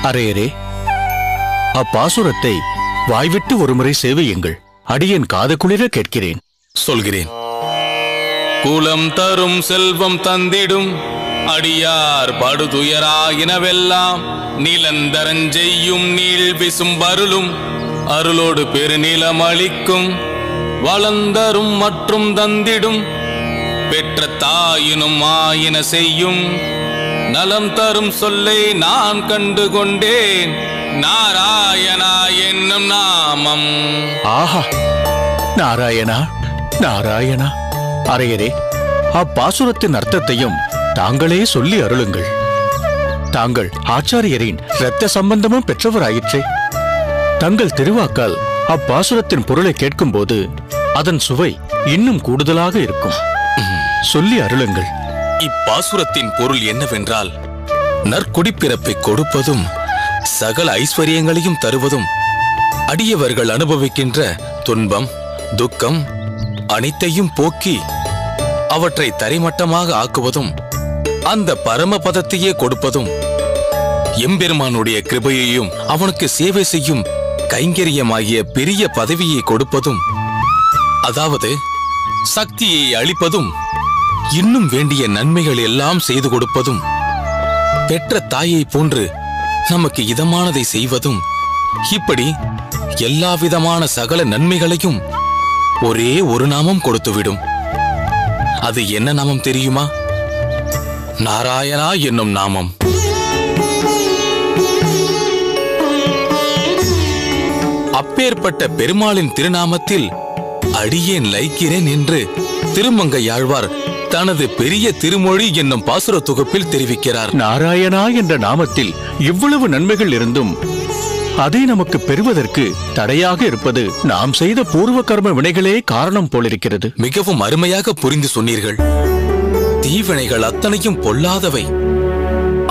அரையரே, அப்பாசுரத்தை வாய்விட்டு ஒருமுறை சேவையுங்கள். அடியேன் காது குளிர கேட்கிறேன். சொல்கிறேன். குலம் தரும் செல்வம் தந்திடும் அடியார் படுதுயராயினவெல்லாம் நிலந்தரஞ்செய்யும் நீள் விசும்பருளும் அருளோடு பெருநிலம் அளிக்கும் வளந்தரும் மற்றும் தந்திடும் பெற்ற தாயினும் ஆயின செய்யும் நலம் தரும் சொல்லை நான் கண்டு கொண்டேன் நாராயணா என்னும் நாமம். ஆஹா, நாராயணா நாராயணா. அரையரே, அப்பாசுரத்தின் அர்த்தத்தையும் தாங்களே சொல்லி அருளுங்கள். தாங்கள் ஆச்சாரியரின் இரத்த சம்பந்தமும் பெற்றவராயிற்றே. தங்கள் திருவாக்கால் அப்பாசுரத்தின் பொருளை கேட்கும் போது அதன் சுவை இன்னும் கூடுதலாக இருக்கும். சொல்லி அருளுங்கள். இப்பாசுரத்தின் பொருள் என்னவென்றால், நற்குடிப்பிறப்பை கொடுப்பதும் சகல ஐஸ்வர்யங்களையும் தருவதும் அடியவர்கள் அனுபவிக்கின்ற துன்பம் துக்கம் அனைத்தையும் போக்கி அவற்றை தரைமட்டமாக ஆக்குவதும் அந்த பரமபதத்தையே கொடுப்பதும் எம்பெருமானுடைய கிருபையையும் அவனுக்கு சேவை செய்யும் கைங்கரியமாகிய பெரிய பதவியை கொடுப்பதும், அதாவது சக்தியை அளிப்பதும், இன்னும் வேண்டிய நன்மைகள் எல்லாம் செய்து கொடுப்பதும், பெற்ற தாயை போன்று நமக்கு இதமானதை செய்வதும், இப்படி எல்லாவிதமான சகல நன்மைகளையும் ஒரே ஒரு நாமம் கொடுத்துவிடும். அது என்ன நாமம் தெரியுமா? நாராயணா என்னும் நாமம். அப்பேற்பட்ட பெருமாளின் திருநாமத்தில் அடியேன் லயிக்கிறேன் என்று திருமங்கையாழ்வார் தனது பெரிய திருமொழி என்னும் பாசுர தொகுப்பில் தெரிவிக்கிறார். நாராயணா என்ற நாமத்தில் இவ்வளவு நன்மைகள் இருந்தும் அதை நமக்கு பெறுவதற்கு தடையாக இருப்பது நாம் செய்த பூர்வ கர்ம வினைகளே காரணம் போலிருக்கிறது. மிகவும் அருமையாக புரிந்து சொன்னீர்கள். தீவினைகள் அத்தனையும் பொல்லாதவை.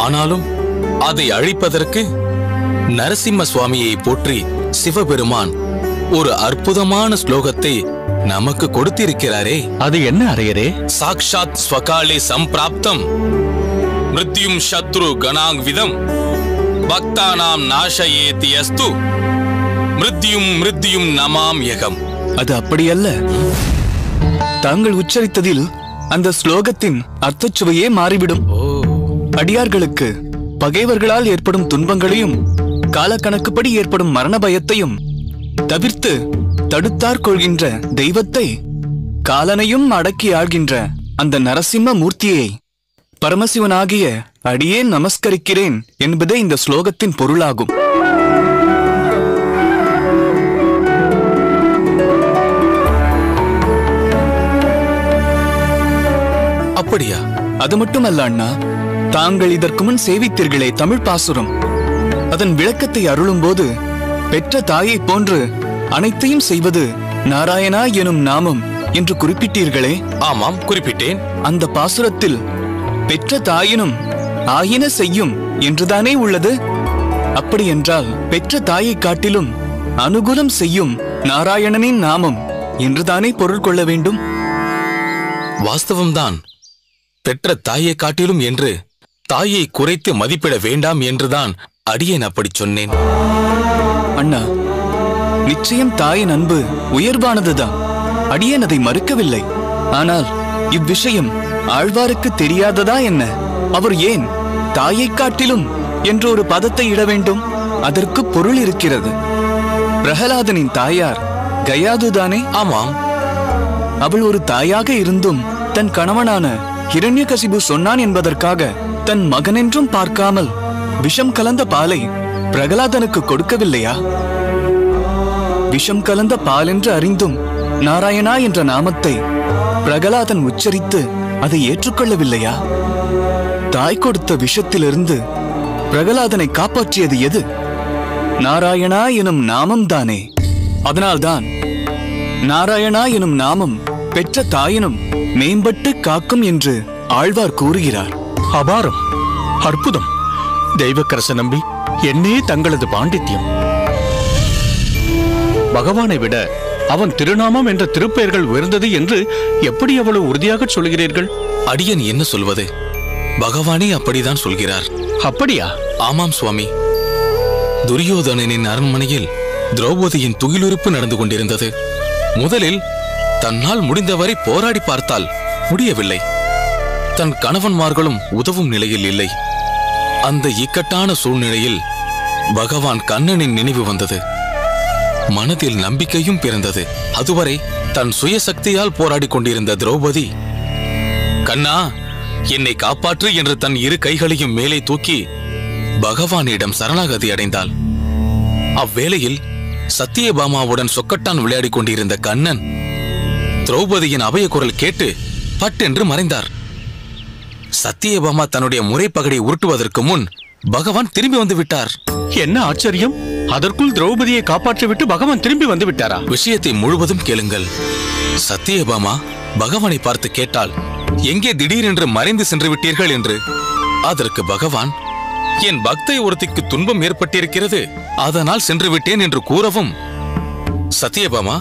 ஆனாலும் அதை அழிப்பதற்கு நரசிம்ம சுவாமியை போற்றி சிவபெருமான் ஒரு அற்புதமான ஸ்லோகத்தை நமக்கு கொடுத்திருக்கிறாரே. அது என்ன அரையரே? சாக்ஷாத் ஸ்வகாலே சம்பிராப்தம் மிருத்யும் சத்ரு கணாங் விதம் பக்தானாம் நாஷயேதி அஸ்து மிருத்யும் மிருத்யும் நமாம் யகம். அது அப்படியல்ல. தாங்கள் உச்சரித்ததில் அந்த ஸ்லோகத்தின் அர்த்தச்சுவையே மாறிவிடும். அடியார்களுக்கு பகைவர்களால் ஏற்படும் துன்பங்களையும் காலக்கணக்குப்படி ஏற்படும் மரண பயத்தையும் தவிர்த்து தடுத்தாற் கொள்கின்ற தெய்வத்தை, காலனையும் அடக்கி ஆள்கின்ற அந்த நரசிம்ம மூர்த்தியை பரமசிவனாகிய அடியேன் நமஸ்கரிக்கிறேன் என்பதே இந்த ஸ்லோகத்தின் பொருளாகும். அப்படியா? அது மட்டுமல்ல அண்ணா, தாங்கள் இதற்கு முன் சேவித்தீர்களே தமிழ் பாசுரம், அதன் விளக்கத்தை அருளும் போது பெற்ற தாயை போன்று அனைத்தையும் செய்வது நாராயணா எனும் நாமம் என்று குறிப்பிட்டீர்களே. ஆமாம், குறிப்பிட்டேன். அந்த பாசுரத்தில் பெற்ற தாயினும் ஆயின செய்யும் என்றுதானே உள்ளது. அப்படி என்றால் பெற்ற தாயை காட்டிலும் அனுகூலம் செய்யும் நாராயணனின் நாமம் என்றுதானே பொருள் கொள்ள வேண்டும். வாஸ்தவம்தான். பெற்ற தாயை காட்டிலும் என்று தாயை குறைத்து மதிப்பிட வேண்டாம் என்றுதான் அடியேன் அப்படி சொன்னேன். அண்ணா, நிச்சயம் தாயின் அன்பு உயர்வானதுதான். அடியேன் அதை மறுக்கவில்லை. ஆனால் இவ்விஷயம் ஆழ்வாருக்கு தெரியாததா என்ன? அவர் ஏன் தாயை காட்டிலும் என்று ஒரு பதத்தை இட வேண்டும்? அதற்கு பொருள் இருக்கிறது. பிரகலாதனின் தாயார் கயாதுதானே? ஆமாம். அவள் ஒரு தாயாக இருந்தும் தன் கணவனான ஹிரண்யகசிபு சொன்னான் என்பதற்காக தன் மகனென்றும் பார்க்காமல் விஷம் கலந்த பாலை பிரகலாதனுக்கு கொடுக்கவில்லையா? விஷம் கலந்த பால் என்று அறிந்தும் நாராயணா என்ற நாமத்தை பிரகலாதன் உச்சரித்து அதை ஏற்றுக்கொள்ளவில்லையா? தாய் கொடுத்த விஷத்திலிருந்து பிரகலாதனை காப்பாற்றியது எது? நாராயணா எனும் நாமம் தானே. அதனால்தான் நாராயணா எனும் நாமம் பெற்ற தாயினும் மேம்பட்டு காக்கும் என்று ஆழ்வார் கூறுகிறார். அபாரம், அற்புதம். தெய்வக்கரச நம்பி, என்னே தங்களது பாண்டித்யம். பகவானை விட அவன் திருநாமம் என்ற திருப்பெயர்கள் உயர்ந்தது என்று எப்படி அவ்வளவு உறுதியாக சொல்கிறீர்கள்? அடியன் என்ன சொல்வது? பகவானே அப்படிதான் சொல்கிறார். அப்படியா? ஆமாம் சுவாமி. துரியோதனனின் அரண்மனையில் திரௌபதியின் துகிலுறுப்பு நடந்து கொண்டிருந்தது. முதலில் தன்னால் முடிந்தவரை போராடி பார்த்தால் முடியவில்லை. தன் கணவன்மார்களும் உதவும் நிலையில் இல்லை. அந்த இக்கட்டான சூழ்நிலையில் பகவான் கண்ணனின் நினைவு வந்தது. மனதில் நம்பிக்கையும் பிறந்தது. அதுவரை தன் சுயசக்தியால் போராடி கொண்டிருந்த திரௌபதி, கண்ணா என்னை காப்பாற்று என்று தன் இரு கைகளையும் மேலே தூக்கி பகவானிடம் சரணாகதி அடைந்தாள். அவ்வேளையில் சத்தியபாமாவுடன் சொக்கட்டான் விளையாடி கொண்டிருந்த கண்ணன் திரௌபதியின் அபய குரல் கேட்டு பட்டென்று மறைந்தார். சத்தியபாமா தன்னுடைய முறைப்பகடை உருட்டுவதற்கு முன் பகவான் திரும்பி வந்து விட்டார். என்ன ஆச்சரியம்! அதற்குள் திரௌபதியை காப்பாற்றிவிட்டு பகவான் திரும்பி வந்து விட்டாரா? விஷயத்தை முழுவதும் கேளுங்கள். சத்தியபாமா பகவானை பார்த்து கேட்டால், எங்கே திடீரென்று மறைந்து சென்று விட்டீர்கள் என்று. அதற்கு பகவான், என் பக்தை ஒருத்திக்கு துன்பம் ஏற்பட்டிருக்கிறது, அதனால் சென்று விட்டேன் என்று கூறவும், சத்தியபாமா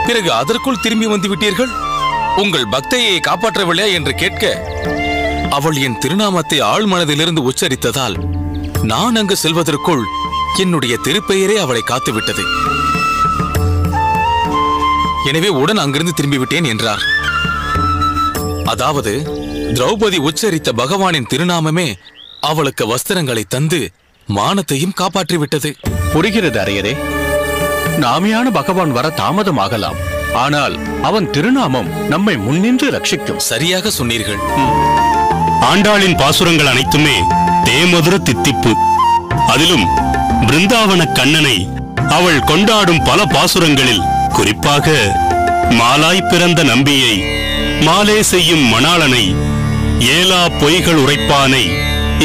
பிறகு அதற்குள் திரும்பி வந்து விட்டீர்கள், உங்கள் பக்தையை காப்பாற்றவில்லையா என்று கேட்க, அவள் என் திருநாமத்தை ஆழ்மனதிலிருந்து உச்சரித்ததால் நான் அங்கு செல்வதற்குள் என்னுடைய திருப்பெயரே அவளை காத்துவிட்டது. எனவே உடன் அங்கிருந்து திரும்பிவிட்டேன் என்றார். அதாவது திரௌபதி உச்சரித்த பகவானின் திருநாமமே அவளுக்கு வஸ்திரங்களை தந்து மானத்தையும் காப்பாற்றிவிட்டது. புரிகிறது அரையரே. நாமியான பகவான் வர தாமதமாகலாம், ஆனால் அவன் திருநாமம் நம்மை முன்னின்று ரட்சிக்கும். சரியாக சொன்னீர்கள். ஆண்டாளின் பாசுரங்கள் அனைத்துமே தேமதுர தித்திப்பு. அதிலும் பிருந்தாவன கண்ணனை அவள் கொண்டாடும் பல பாசுரங்களில், குறிப்பாக மாலாய் பிறந்த நம்பியை, மாலே செய்யும் மணாளனை, ஏலா பொய்கள் உரைப்பானை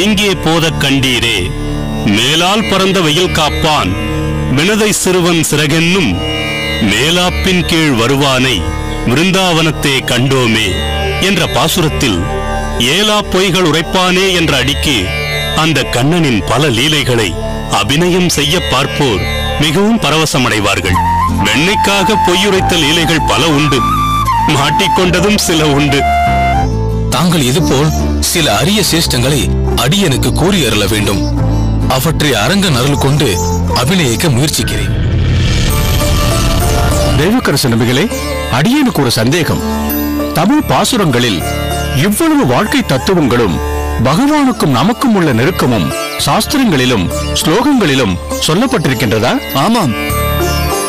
இங்கே போதக் கண்டீரே, மேலால் பறந்த வெயில் காப்பான் வினதை சிறுவன் சிறகென்னும் மேலாப்பின் கீழ் வருவானை விருந்தாவனத்தே கண்டோமே என்ற பாசுரத்தில் ஏலா பொய்கள் உரைப்பானே என்ற அடிக்கு அந்த கண்ணனின் பல லீலைகளை அபிநயம் செய்ய பார்ப்போர் மிகவும் பரவசமடைவார்கள். வெண்ணைக்காக பொய்யுரைத்த லீலைகள் பல உண்டு, மாட்டிக்கொண்டதும் சில உண்டு. தாங்கள் இதுபோல் சில அரிய சேஷ்டங்களை அடியனுக்கு கூறி அருள வேண்டும். அவற்றை அரங்கன் அருள் கொண்டு அபிநயிக்க முயற்சிக்கிறேன். தேவக்கரசு நம்பிகளே, அடியனுக்கு ஒரு சந்தேகம். தமிழ் பாசுரங்களில் இவ்வளவு வாழ்க்கை தத்துவங்களும் பகவானுக்கும் நமக்கும் உள்ள நெருக்கமும் சாஸ்திரங்களிலும் ஸ்லோகங்களிலும் சொல்லப்பட்டிருக்கின்றதா? ஆமாம்,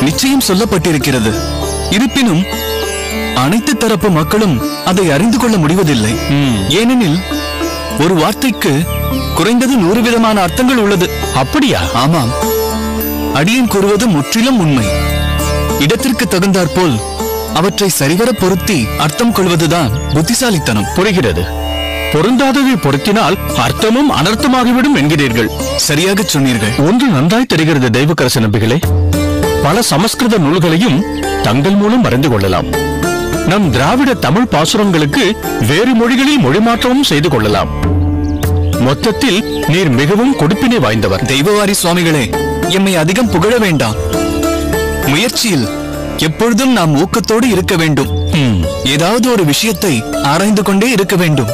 நிச்சயம் சொல்லப்பட்டிருக்கிறது. இருப்பினும் அனைத்து தரப்பு மக்களும் அதை அறிந்து கொள்ள முடிவதில்லை. ஏனெனில் ஒரு வார்த்தைக்கு குறைந்தது 100 விதமான அர்த்தங்கள் உள்ளது. அப்படியா? ஆமாம், அடியன் கூறுவது முற்றிலும் உண்மை. இடத்திற்கு தகுந்தாற்போல் அவற்றை சரிவர பொருத்தி அர்த்தம் கொள்வதுதான் புத்திசாலித்தனம். புரிகிறது. பொருந்தாததை பொருத்தினால் அர்த்தமும் அனர்த்தமாகிவிடும் என்கிறீர்கள். சரியாக சொன்னீர்கள். ஒன்று நன்றாய் தெரிகிறது தெய்வக்கரசு நம்பிகளே, பல சமஸ்கிருத நூல்களையும் தங்கள் மூலம் அறிந்து கொள்ளலாம். நம் திராவிட தமிழ் பாசுரங்களுக்கு வேறு மொழிகளில் மொழிமாற்றமும் செய்து கொள்ளலாம். மொத்தத்தில் நீர் மிகவும் கொடுப்பினை வாய்ந்தவர். தெய்வவாரி சுவாமிகளே, எம்மை அதிகம் புகழ வேண்டாம். முயற்சியில் எப்பொழுதும் நாம் ஊக்கத்தோடு இருக்க வேண்டும். ஏதாவது ஒரு விஷயத்தை ஆராய்ந்து கொண்டே இருக்க வேண்டும்.